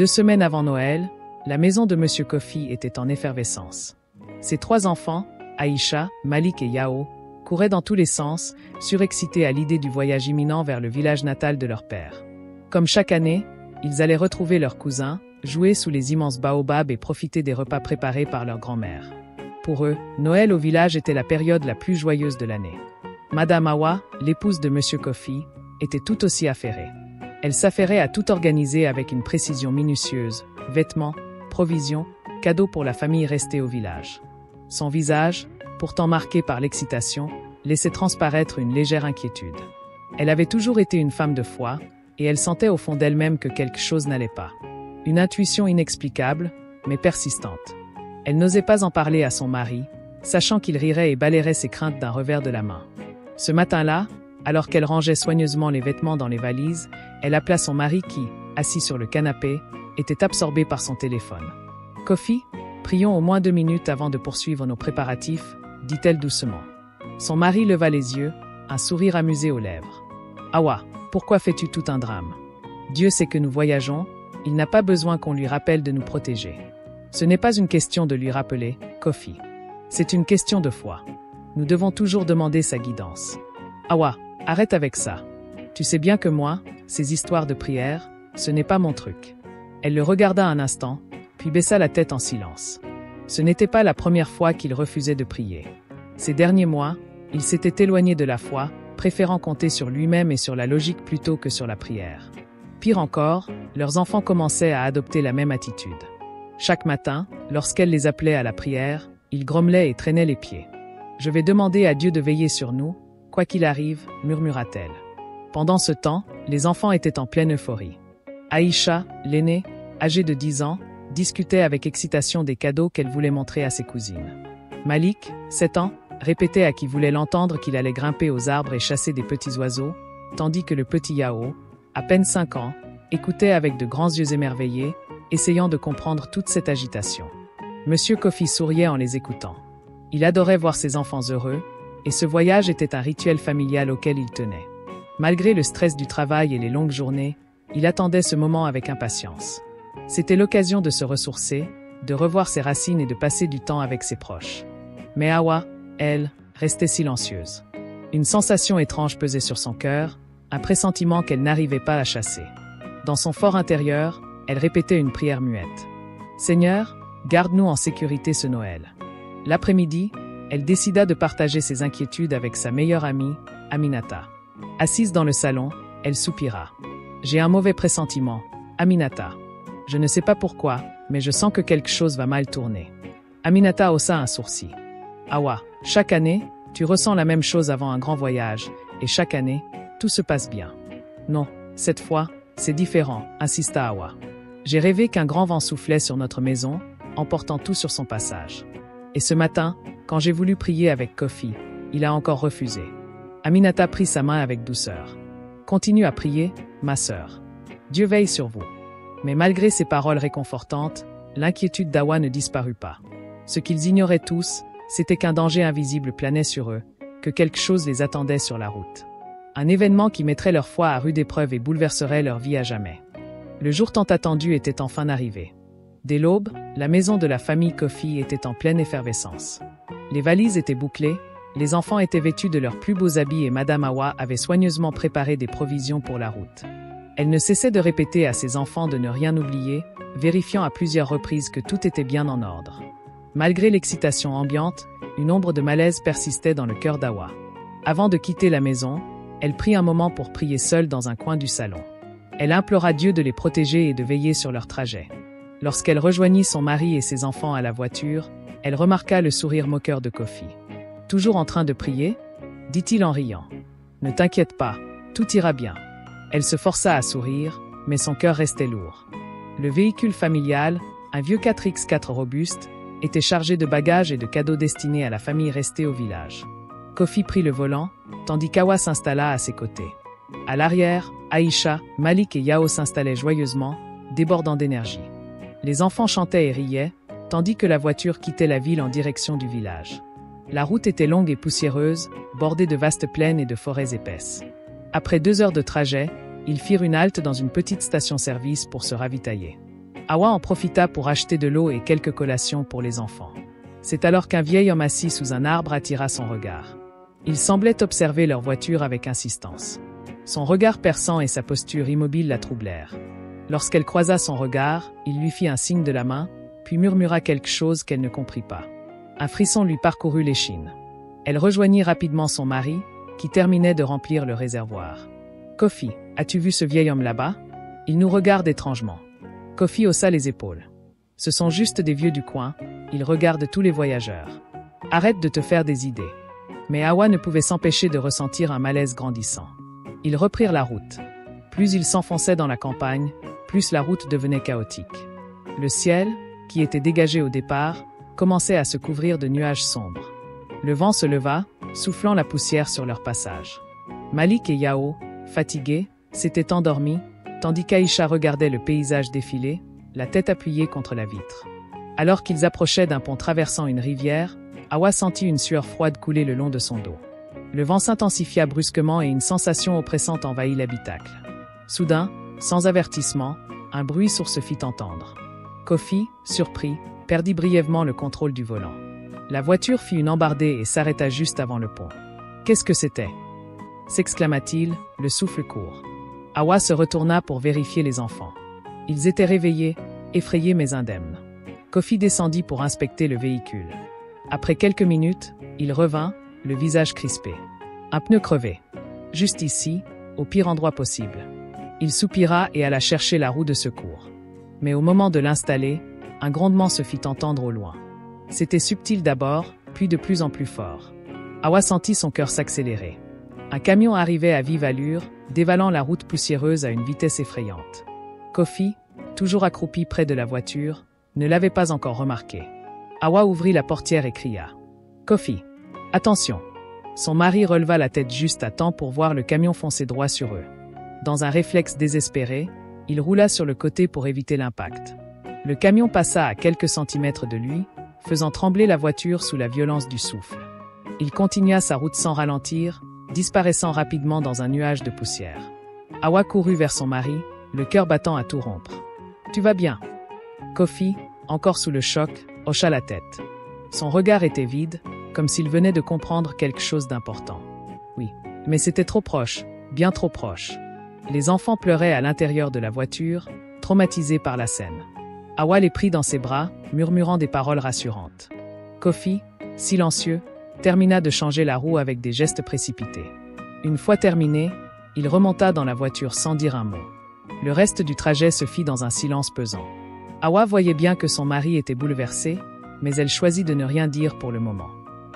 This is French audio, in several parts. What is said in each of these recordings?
2 semaines avant Noël, la maison de Monsieur Kofi était en effervescence. Ses 3 enfants, Aïcha, Malik et Yao, couraient dans tous les sens, surexcités à l'idée du voyage imminent vers le village natal de leur père. Comme chaque année, ils allaient retrouver leurs cousins, jouer sous les immenses baobabs et profiter des repas préparés par leur grand-mère. Pour eux, Noël au village était la période la plus joyeuse de l'année. Madame Awa, l'épouse de Monsieur Kofi, était tout aussi affairée. Elle s'affairait à tout organiser avec une précision minutieuse, vêtements, provisions, cadeaux pour la famille restée au village. Son visage, pourtant marqué par l'excitation, laissait transparaître une légère inquiétude. Elle avait toujours été une femme de foi, et elle sentait au fond d'elle-même que quelque chose n'allait pas. Une intuition inexplicable, mais persistante. Elle n'osait pas en parler à son mari, sachant qu'il rirait et balayerait ses craintes d'un revers de la main. Ce matin-là, alors qu'elle rangeait soigneusement les vêtements dans les valises, elle appela son mari qui, assis sur le canapé, était absorbé par son téléphone. « Kofi, prions au moins 2 minutes avant de poursuivre nos préparatifs, dit-elle doucement. Son mari leva les yeux, un sourire amusé aux lèvres. « Awa, pourquoi fais-tu tout un drame? Dieu sait que nous voyageons, il n'a pas besoin qu'on lui rappelle de nous protéger. Ce n'est pas une question de lui rappeler, Kofi. C'est une question de foi. Nous devons toujours demander sa guidance. Awa, arrête avec ça. Tu sais bien que moi, ces histoires de prière, ce n'est pas mon truc. » Elle le regarda un instant, puis baissa la tête en silence. Ce n'était pas la première fois qu'il refusait de prier. Ces derniers mois, il s'était éloigné de la foi, préférant compter sur lui-même et sur la logique plutôt que sur la prière. Pire encore, leurs enfants commençaient à adopter la même attitude. Chaque matin, lorsqu'elle les appelait à la prière, ils grommelaient et traînaient les pieds. « Je vais demander à Dieu de veiller sur nous, quoi qu'il arrive, » murmura-t-elle. Pendant ce temps, les enfants étaient en pleine euphorie. Aïcha, l'aînée, âgée de 10 ans, discutait avec excitation des cadeaux qu'elle voulait montrer à ses cousines. Malik, 7 ans, répétait à qui voulait l'entendre qu'il allait grimper aux arbres et chasser des petits oiseaux, tandis que le petit Yao, à peine 5 ans, écoutait avec de grands yeux émerveillés, essayant de comprendre toute cette agitation. Monsieur Kofi souriait en les écoutant. Il adorait voir ses enfants heureux, et ce voyage était un rituel familial auquel il tenait. Malgré le stress du travail et les longues journées, il attendait ce moment avec impatience. C'était l'occasion de se ressourcer, de revoir ses racines et de passer du temps avec ses proches. Mais Awa, elle, restait silencieuse. Une sensation étrange pesait sur son cœur, un pressentiment qu'elle n'arrivait pas à chasser. Dans son fort intérieur, elle répétait une prière muette. « Seigneur, garde-nous en sécurité ce Noël. » L'après-midi, elle décida de partager ses inquiétudes avec sa meilleure amie, Aminata. Assise dans le salon, elle soupira. « J'ai un mauvais pressentiment, Aminata. Je ne sais pas pourquoi, mais je sens que quelque chose va mal tourner. » Aminata haussa un sourcil. « Awa, chaque année, tu ressens la même chose avant un grand voyage, et chaque année, tout se passe bien. » « Non, cette fois, c'est différent, » insista Awa. « J'ai rêvé qu'un grand vent soufflait sur notre maison, emportant tout sur son passage. Et ce matin, quand j'ai voulu prier avec Kofi, il a encore refusé. » Aminata prit sa main avec douceur. « Continue à prier, ma sœur. Dieu veille sur vous. » Mais malgré ces paroles réconfortantes, l'inquiétude d'Awa ne disparut pas. Ce qu'ils ignoraient tous, c'était qu'un danger invisible planait sur eux, que quelque chose les attendait sur la route. Un événement qui mettrait leur foi à rude épreuve et bouleverserait leur vie à jamais. Le jour tant attendu était enfin arrivé. Dès l'aube, la maison de la famille Kofi était en pleine effervescence. Les valises étaient bouclées, les enfants étaient vêtus de leurs plus beaux habits et Madame Awa avait soigneusement préparé des provisions pour la route. Elle ne cessait de répéter à ses enfants de ne rien oublier, vérifiant à plusieurs reprises que tout était bien en ordre. Malgré l'excitation ambiante, une ombre de malaise persistait dans le cœur d'Awa. Avant de quitter la maison, elle prit un moment pour prier seule dans un coin du salon. Elle implora Dieu de les protéger et de veiller sur leur trajet. Lorsqu'elle rejoignit son mari et ses enfants à la voiture, elle remarqua le sourire moqueur de Kofi. « Toujours en train de prier ?» dit-il en riant. « Ne t'inquiète pas, tout ira bien. » Elle se força à sourire, mais son cœur restait lourd. Le véhicule familial, un vieux 4x4 robuste, était chargé de bagages et de cadeaux destinés à la famille restée au village. Kofi prit le volant, tandis qu'Awa s'installa à ses côtés. À l'arrière, Aïcha, Malik et Yao s'installaient joyeusement, débordant d'énergie. Les enfants chantaient et riaient, tandis que la voiture quittait la ville en direction du village. La route était longue et poussiéreuse, bordée de vastes plaines et de forêts épaisses. Après 2 heures de trajet, ils firent une halte dans une petite station-service pour se ravitailler. Awa en profita pour acheter de l'eau et quelques collations pour les enfants. C'est alors qu'un vieil homme assis sous un arbre attira son regard. Il semblait observer leur voiture avec insistance. Son regard perçant et sa posture immobile la troublèrent. Lorsqu'elle croisa son regard, il lui fit un signe de la main, puis murmura quelque chose qu'elle ne comprit pas. Un frisson lui parcourut l'échine. Elle rejoignit rapidement son mari, qui terminait de remplir le réservoir. « Kofi, as-tu vu ce vieil homme là-bas? Il nous regarde étrangement. » Kofi haussa les épaules. « Ce sont juste des vieux du coin, ils regardent tous les voyageurs. Arrête de te faire des idées. » Mais Awa ne pouvait s'empêcher de ressentir un malaise grandissant. Ils reprirent la route. Plus ils s'enfonçaient dans la campagne, plus la route devenait chaotique. Le ciel, qui était dégagé au départ, commençait à se couvrir de nuages sombres. Le vent se leva, soufflant la poussière sur leur passage. Malik et Yao, fatigués, s'étaient endormis, tandis qu'Aïcha regardait le paysage défiler, la tête appuyée contre la vitre. Alors qu'ils approchaient d'un pont traversant une rivière, Awa sentit une sueur froide couler le long de son dos. Le vent s'intensifia brusquement et une sensation oppressante envahit l'habitacle. Soudain, sans avertissement, un bruit sourd se fit entendre. Kofi, surpris, perdit brièvement le contrôle du volant. La voiture fit une embardée et s'arrêta juste avant le pont. « Qu'est-ce que c'était » s'exclama-t-il, le souffle court. Awa se retourna pour vérifier les enfants. Ils étaient réveillés, effrayés mais indemnes. Kofi descendit pour inspecter le véhicule. Après quelques minutes, il revint, le visage crispé. Un pneu crevé. Juste ici, au pire endroit possible. Il soupira et alla chercher la roue de secours. Mais au moment de l'installer, un grondement se fit entendre au loin. C'était subtil d'abord, puis de plus en plus fort. Awa sentit son cœur s'accélérer. Un camion arrivait à vive allure, dévalant la route poussiéreuse à une vitesse effrayante. Kofi, toujours accroupi près de la voiture, ne l'avait pas encore remarqué. Awa ouvrit la portière et cria. « Kofi, attention !» Son mari releva la tête juste à temps pour voir le camion foncer droit sur eux. Dans un réflexe désespéré, il roula sur le côté pour éviter l'impact. Le camion passa à quelques centimètres de lui, faisant trembler la voiture sous la violence du souffle. Il continua sa route sans ralentir, disparaissant rapidement dans un nuage de poussière. Awa courut vers son mari, le cœur battant à tout rompre. « Tu vas bien ?» Kofi, encore sous le choc, hocha la tête. Son regard était vide, comme s'il venait de comprendre quelque chose d'important. Oui, mais c'était trop proche, bien trop proche. Les enfants pleuraient à l'intérieur de la voiture, traumatisés par la scène. Awa les prit dans ses bras, murmurant des paroles rassurantes. Kofi, silencieux, termina de changer la roue avec des gestes précipités. Une fois terminé, il remonta dans la voiture sans dire un mot. Le reste du trajet se fit dans un silence pesant. Awa voyait bien que son mari était bouleversé, mais elle choisit de ne rien dire pour le moment.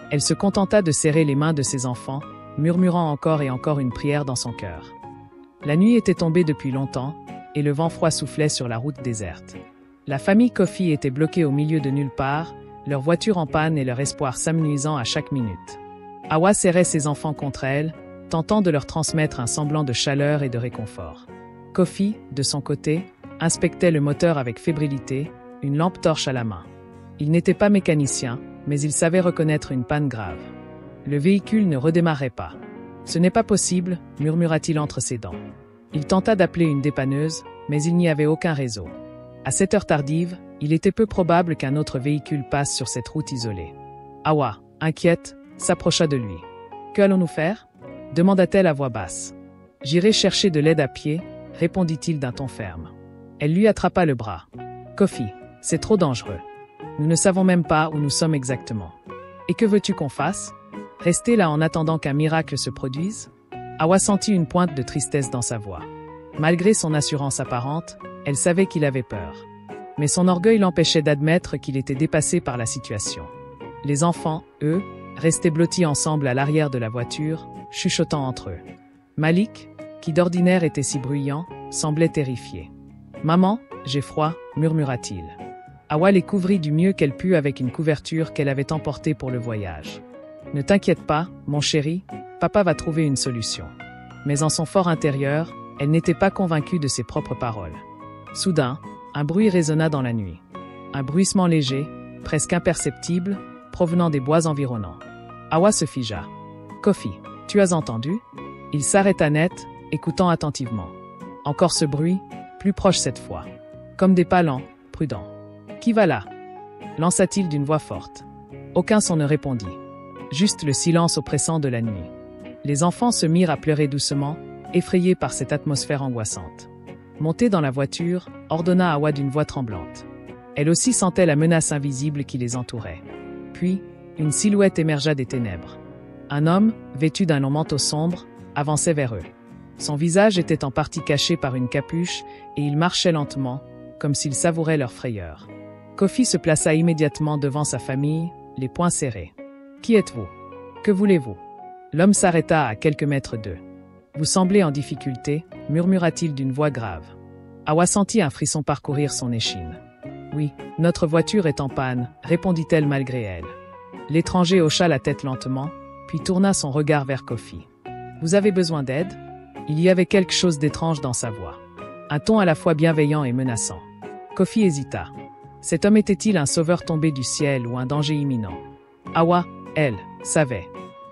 Elle se contenta de serrer les mains de ses enfants, murmurant encore et encore une prière dans son cœur. La nuit était tombée depuis longtemps, et le vent froid soufflait sur la route déserte. La famille Kofi était bloquée au milieu de nulle part, leur voiture en panne et leur espoir s'amenuisant à chaque minute. Awa serrait ses enfants contre elle, tentant de leur transmettre un semblant de chaleur et de réconfort. Kofi, de son côté, inspectait le moteur avec fébrilité, une lampe torche à la main. Il n'était pas mécanicien, mais il savait reconnaître une panne grave. Le véhicule ne redémarrait pas. « Ce n'est pas possible », murmura-t-il entre ses dents. Il tenta d'appeler une dépanneuse, mais il n'y avait aucun réseau. À cette heure tardive, il était peu probable qu'un autre véhicule passe sur cette route isolée. Awa, inquiète, s'approcha de lui. « Que allons-nous faire ?» demanda-t-elle à voix basse. « J'irai chercher de l'aide à pied », répondit-il d'un ton ferme. Elle lui attrapa le bras. « Kofi, c'est trop dangereux. Nous ne savons même pas où nous sommes exactement. Et que veux-tu qu'on fasse? Rester là en attendant qu'un miracle se produise ?» Awa sentit une pointe de tristesse dans sa voix. Malgré son assurance apparente, elle savait qu'il avait peur. Mais son orgueil l'empêchait d'admettre qu'il était dépassé par la situation. Les enfants, eux, restaient blottis ensemble à l'arrière de la voiture, chuchotant entre eux. Malik, qui d'ordinaire était si bruyant, semblait terrifié. « Maman, j'ai froid », murmura-t-il. Awa les couvrit du mieux qu'elle put avec une couverture qu'elle avait emportée pour le voyage. « Ne t'inquiète pas, mon chéri, papa va trouver une solution. » Mais en son fort intérieur, elle n'était pas convaincue de ses propres paroles. Soudain, un bruit résonna dans la nuit. Un bruissement léger, presque imperceptible, provenant des bois environnants. Awa se figea. « Kofi, tu as entendu ?» Il s'arrêta net, écoutant attentivement. Encore ce bruit, plus proche cette fois. Comme des pas lents, prudent. « Qui va là » lança-t-il d'une voix forte. Aucun son ne répondit. Juste le silence oppressant de la nuit. Les enfants se mirent à pleurer doucement, effrayés par cette atmosphère angoissante. Montée dans la voiture, ordonna Hawa d'une voix tremblante. Elle aussi sentait la menace invisible qui les entourait. Puis, une silhouette émergea des ténèbres. Un homme, vêtu d'un long manteau sombre, avançait vers eux. Son visage était en partie caché par une capuche et il marchait lentement, comme s'il savourait leur frayeur. Kofi se plaça immédiatement devant sa famille, les poings serrés. « Qui êtes-vous ? Que voulez-vous » L'homme s'arrêta à quelques mètres d'eux. « Vous semblez en difficulté » murmura-t-il d'une voix grave. Hawa sentit un frisson parcourir son échine. « Oui, notre voiture est en panne » répondit-elle malgré elle. L'étranger hocha la tête lentement, puis tourna son regard vers Kofi. « Vous avez besoin d'aide » Il y avait quelque chose d'étrange dans sa voix. Un ton à la fois bienveillant et menaçant. Kofi hésita. Cet homme était-il un sauveur tombé du ciel ou un danger imminent? Hawa, elle, savait.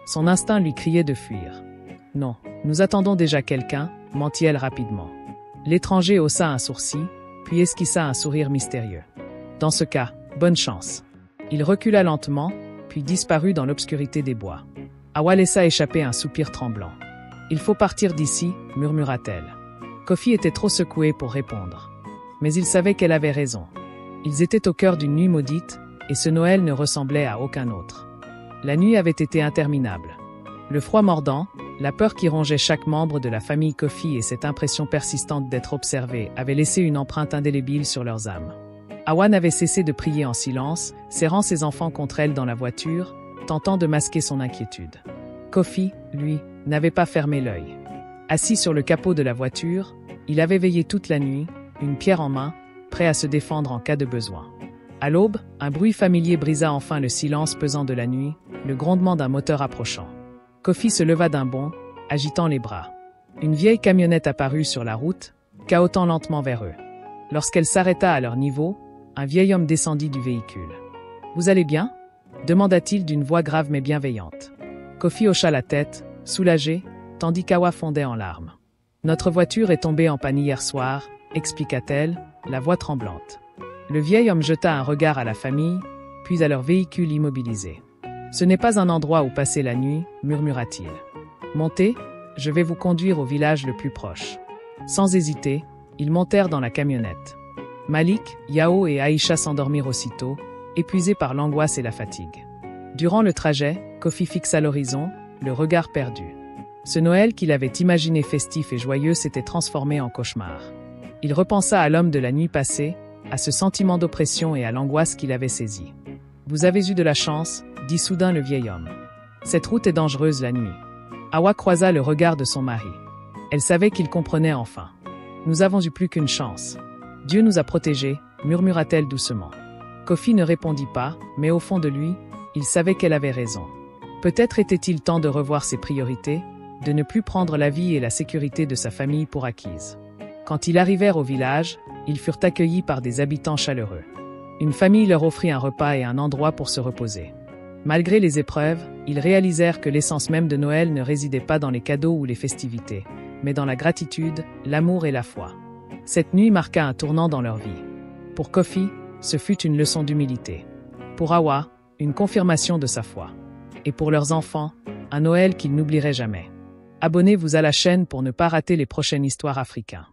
Son instinct lui criait de fuir. « Non, nous attendons déjà quelqu'un » mentit-elle rapidement. L'étranger haussa un sourcil, puis esquissa un sourire mystérieux. « Dans ce cas, bonne chance. » Il recula lentement, puis disparut dans l'obscurité des bois. Hawa laissa échapper un soupir tremblant. « Il faut partir d'ici » murmura-t-elle. Kofi était trop secoué pour répondre. Mais il savait qu'elle avait raison. Ils étaient au cœur d'une nuit maudite, et ce Noël ne ressemblait à aucun autre. La nuit avait été interminable. Le froid mordant, la peur qui rongeait chaque membre de la famille Kofi et cette impression persistante d'être observés avaient laissé une empreinte indélébile sur leurs âmes. Hawa n'avait cessé de prier en silence, serrant ses enfants contre elle dans la voiture, tentant de masquer son inquiétude. Kofi, lui, n'avait pas fermé l'œil. Assis sur le capot de la voiture, il avait veillé toute la nuit, une pierre en main, prêt à se défendre en cas de besoin. À l'aube, un bruit familier brisa enfin le silence pesant de la nuit, le grondement d'un moteur approchant. Kofi se leva d'un bond, agitant les bras. Une vieille camionnette apparut sur la route, cahotant lentement vers eux. Lorsqu'elle s'arrêta à leur niveau, un vieil homme descendit du véhicule. « Vous allez bien » demanda-t-il d'une voix grave mais bienveillante. Kofi hocha la tête, soulagé, tandis qu'Hawa fondait en larmes. « Notre voiture est tombée en panne hier soir » expliqua-t-elle, la voix tremblante. Le vieil homme jeta un regard à la famille, puis à leur véhicule immobilisé. « Ce n'est pas un endroit où passer la nuit » murmura-t-il. « Montez, je vais vous conduire au village le plus proche. » Sans hésiter, ils montèrent dans la camionnette. Malik, Yao et Aïcha s'endormirent aussitôt, épuisés par l'angoisse et la fatigue. Durant le trajet, Kofi fixa l'horizon, le regard perdu. Ce Noël qu'il avait imaginé festif et joyeux s'était transformé en cauchemar. Il repensa à l'homme de la nuit passée, à ce sentiment d'oppression et à l'angoisse qui l'avait saisi. « Vous avez eu de la chance » dit soudain le vieil homme. « Cette route est dangereuse la nuit. » Hawa croisa le regard de son mari. Elle savait qu'il comprenait enfin. « Nous avons eu plus qu'une chance. Dieu nous a protégés » murmura-t-elle doucement. Kofi ne répondit pas, mais au fond de lui, il savait qu'elle avait raison. Peut-être était-il temps de revoir ses priorités, de ne plus prendre la vie et la sécurité de sa famille pour acquises. Quand ils arrivèrent au village, ils furent accueillis par des habitants chaleureux. Une famille leur offrit un repas et un endroit pour se reposer. Malgré les épreuves, ils réalisèrent que l'essence même de Noël ne résidait pas dans les cadeaux ou les festivités, mais dans la gratitude, l'amour et la foi. Cette nuit marqua un tournant dans leur vie. Pour Kofi, ce fut une leçon d'humilité. Pour Hawa, une confirmation de sa foi. Et pour leurs enfants, un Noël qu'ils n'oublieraient jamais. Abonnez-vous à la chaîne pour ne pas rater les prochaines histoires africaines.